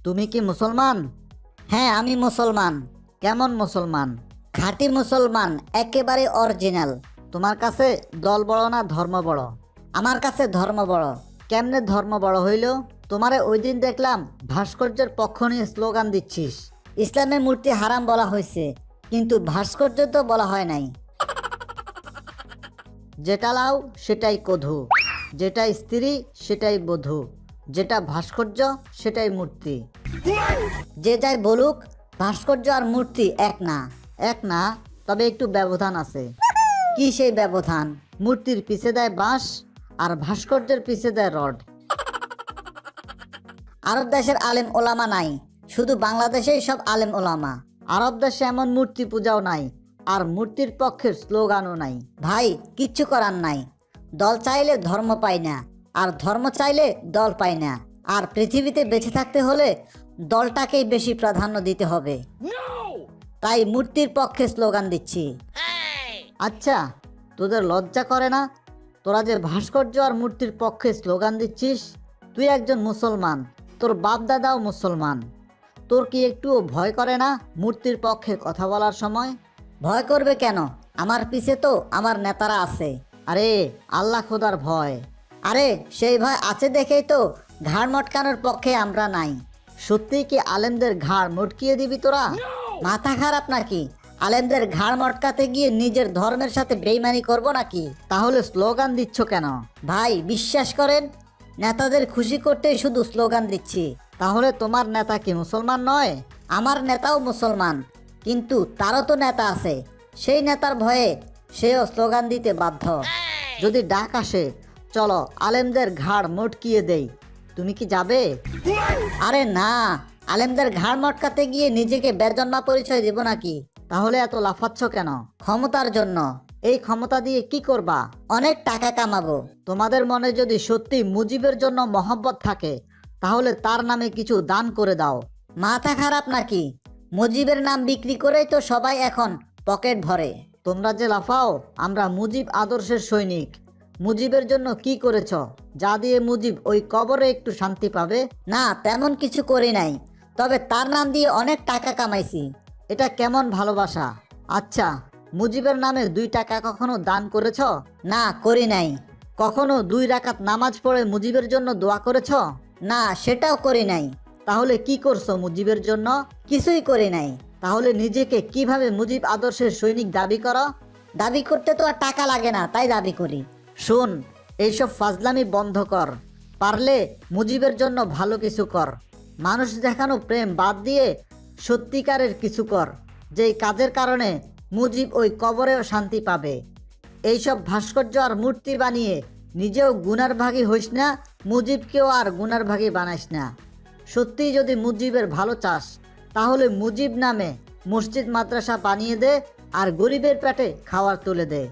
তুমি কি মুসলমান? হ্যাঁ, আমি মুসলমান। কেমন মুসলমান? খাঁটি মুসলমান, একেবারে অরিজিনাল। তোমার কাছে দল বড় না ধর্ম বড়? আমার কাছে ধর্ম বড়। কেমনে ধর্ম বড় হইল? তোমারে ওই দিন দেখলাম ভাস্কর্যের পক্ষ নিয়ে স্লোগান দিচ্ছিস। ইসলামে মূর্তি হারাম বলা হয়েছে, কিন্তু ভাস্কর্য তো বলা হয় নাই। যেটা লাউ সেটাই কধু, যেটা স্ত্রী সেটাই বধূ, যেটা ভাস্কর্য সেটাই মূর্তি। যে যাই বলুক, ভাস্কর্য আর মূর্তি এক না। এক না, তবে একটু ব্যবধান আছে। কি সেই ব্যবধান? মূর্তির পিছে দেয় বাঁশ আর ভাস্কর্যের পিছে দেয় রড। আরব দেশের আলেম ওলামা নাই, শুধু বাংলাদেশেই সব আলেম ওলামা। আরব দেশে এমন মূর্তি পূজাও নাই, আর মূর্তির পক্ষের স্লোগানও নাই। ভাই, কিচ্ছু করার নাই। দল চাইলে ধর্ম পায় না, আর ধর্ম চাইলে দল পায় না। আর পৃথিবীতে বেঁচে থাকতে হলে দলটাকেই বেশি প্রাধান্য দিতে হবে। তাই মূর্তির পক্ষে স্লোগান দিচ্ছি। আচ্ছা, তোদের লজ্জা করে না? তোরা যে ভাস্কর্য আর মূর্তির পক্ষে স্লোগান দিচ্ছিস। তুই একজন মুসলমান, তোর বাপ দাদাও মুসলমান। তোর কি একটুও ভয় করে না মূর্তির পক্ষে কথা বলার সময়? ভয় করবে কেন? আমার পিছে তো আমার নেতারা আছে। আরে আল্লাহ খোদার ভয়। আরে সেই ভয় আছে দেখেই তো ঘাড় মটকানোর পক্ষে আমরা নাই। সত্যি কি আলেমদের ঘাড় মটকিয়ে দিবি তোরা? মাথা খারাপ নাকি? আলেমদের ঘাড় মটকাতে গিয়ে নিজের ধর্মের সাথে বেইমানি করব নাকি? তাহলে স্লোগান দিচ্ছ কেন? ভাই, বিশ্বাস করেন, নেতাদের খুশি করতেই শুধু স্লোগান দিচ্ছি। তাহলে তোমার নেতা কি মুসলমান নয়? আমার নেতাও মুসলমান, কিন্তু তারও তো নেতা আছে। সেই নেতার ভয়ে সেও স্লোগান দিতে বাধ্য। যদি ডাক আসে, চলো আলেমদের ঘাড় মটকিয়ে দেই, তুমি কি যাবে? আরে না, আলেমদের ঘাড় মটকাতে গিয়ে নিজেকে বেরজন্মা পরিচয় দেব নাকি? তাহলে এত লাফাচ্ছ কেন? ক্ষমতার জন্য। এই ক্ষমতা দিয়ে কি করবা? অনেক টাকা কামাবো। তোমাদের মনে যদি সত্যি মুজিবের জন্য মহব্বত থাকে, তাহলে তার নামে কিছু দান করে দাও। মাথা খারাপ নাকি? মুজিবের নাম বিক্রি করেই তো সবাই এখন পকেট ভরে। তোমরা যে লাফাও, আমরা মুজিব আদর্শের সৈনিক। মুজিবের জন্য কি করেছ, যা দিয়ে মুজিব ওই কবরে একটু শান্তি পাবে? না, তেমন কিছু করি নাই, তবে তার নাম দিয়ে অনেক টাকা কামাইছি। এটা কেমন ভালোবাসা? আচ্ছা, মুজিবের নামে 2 টাকা কখনো দান করেছ? না, করি নাই। কখনো 2 রাকাত নামাজ পড়ে মুজিবের জন্য দোয়া করেছ? না, সেটাও করি নাই। তাহলে কি করছো মুজিবের জন্য? কিছুই করি নাই। তাহলে নিজেকে কিভাবে মুজিব আদর্শের সৈনিক দাবি করো? দাবি করতে তো আর টাকা লাগে না, তাই দাবি করি। শোন, এইসব ফাজলামি বন্ধ কর। পারলে মুজিবের জন্য ভালো কিছু কর। মানুষ দেখানো প্রেম বাদ দিয়ে সত্যিকারের কিছু কর, যেই কাজের কারণে মুজিব ওই কবরেও শান্তি পাবে। এইসব ভাস্কর্য আর মূর্তি বানিয়ে নিজেও গুনার ভাগী হইস না, মুজিবকেও আর গুনার ভাগী বানাইস না। সত্যিই যদি মুজিবের ভালো চাস, তাহলে মুজিব নামে মসজিদ মাদ্রাসা বানিয়ে দে আর গরিবের পেটে খাবার তুলে দে।